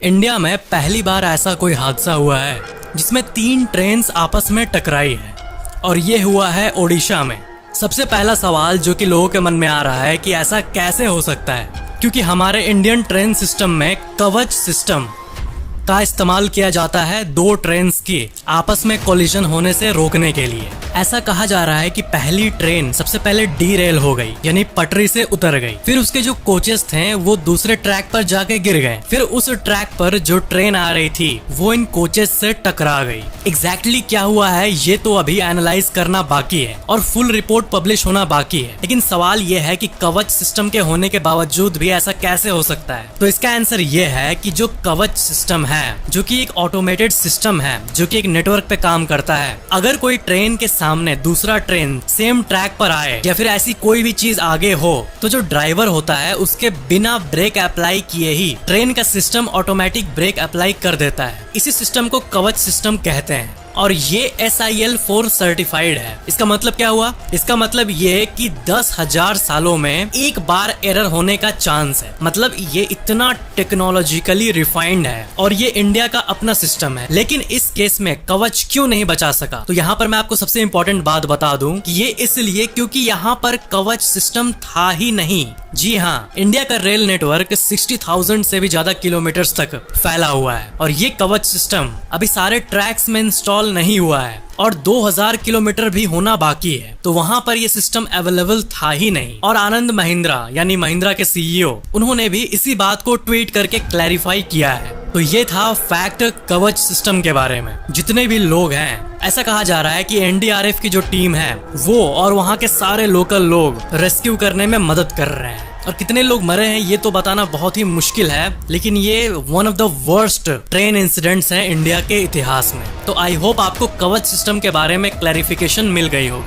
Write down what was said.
India में पहली बार ऐसा कोई हादसा हुआ है जिसमें 3 ट्रेन्स आपस में टकराई है और ये हुआ है ओडिशा में। सबसे पहला सवाल जो कि लोगों के मन में आ रहा है कि ऐसा कैसे हो सकता है, क्योंकि हमारे इंडियन ट्रेन सिस्टम में कवच सिस्टम का इस्तेमाल किया जाता है 2 ट्रेन्स की आपस में कोलिजन होने से रोकने के लिए। ऐसा कहा जा रहा है कि पहली ट्रेन सबसे पहले डीरेल हो गई, यानी पटरी से उतर गई। फिर उसके जो कोचेस थे वो दूसरे ट्रैक पर जाके गिर गए। फिर उस ट्रैक पर जो ट्रेन आ रही थी वो इन कोचेस से टकरा गई। एग्जैक्टली क्या हुआ है ये तो अभी एनालाइज करना बाकी है और फुल रिपोर्ट पब्लिश होना बाकी है। लेकिन सवाल ये है कि कवच सिस्टम के होने के बावजूद भी ऐसा कैसे हो सकता है। तो इसका आंसर ये है कि जो कवच सिस्टम है, जो कि एक ऑटोमेटेड सिस्टम है, जो कि एक नेटवर्क पे काम करता है। अगर कोई ट्रेन के सामने दूसरा ट्रेन सेम ट्रैक पर आए या फिर ऐसी कोई भी चीज आगे हो, तो जो ड्राइवर होता है उसके बिना ब्रेक अप्लाई किए ही ट्रेन का सिस्टम ऑटोमेटिक ब्रेक अप्लाई कर देता है। इसी सिस्टम को कवच सिस्टम कहते हैं और ये SIL 4 सर्टिफाइड है। इसका मतलब क्या हुआ? इसका मतलब ये कि 10,000 सालों में एक बार एरर होने का चांस है। मतलब ये इतना टेक्नोलॉजिकली रिफाइंड है और ये इंडिया का अपना सिस्टम है। लेकिन इस केस में कवच क्यों नहीं बचा सका? तो यहाँ पर मैं आपको सबसे इम्पोर्टेंट बात बता दूं कि ये इसलिए क्योंकि यहाँ पर कवच सिस्टम था ही नहीं। जी हाँ, इंडिया का रेल नेटवर्क 60,000 से भी ज्यादा किलोमीटर्स तक फैला हुआ है और ये कवच सिस्टम अभी सारे ट्रैक्स में इंस्टॉल नहीं हुआ है और 2000 किलोमीटर भी होना बाकी है। तो वहां पर ये सिस्टम अवेलेबल था ही नहीं। और आनंद महिंद्रा यानी महिंद्रा के CEO, उन्होंने भी इसी बात को ट्वीट करके क्लैरिफाई किया है। तो ये था फैक्ट कवच सिस्टम के बारे में। जितने भी लोग हैं, ऐसा कहा जा रहा है कि NDRF की जो टीम है वो और वहाँ के सारे लोकल लोग रेस्क्यू करने में मदद कर रहे हैं। और कितने लोग मरे हैं ये तो बताना बहुत ही मुश्किल है, लेकिन ये one of the worst train incidents है इंडिया के इतिहास में। तो आई होप आपको कवच सिस्टम के बारे में क्लैरिफिकेशन मिल गई होगी।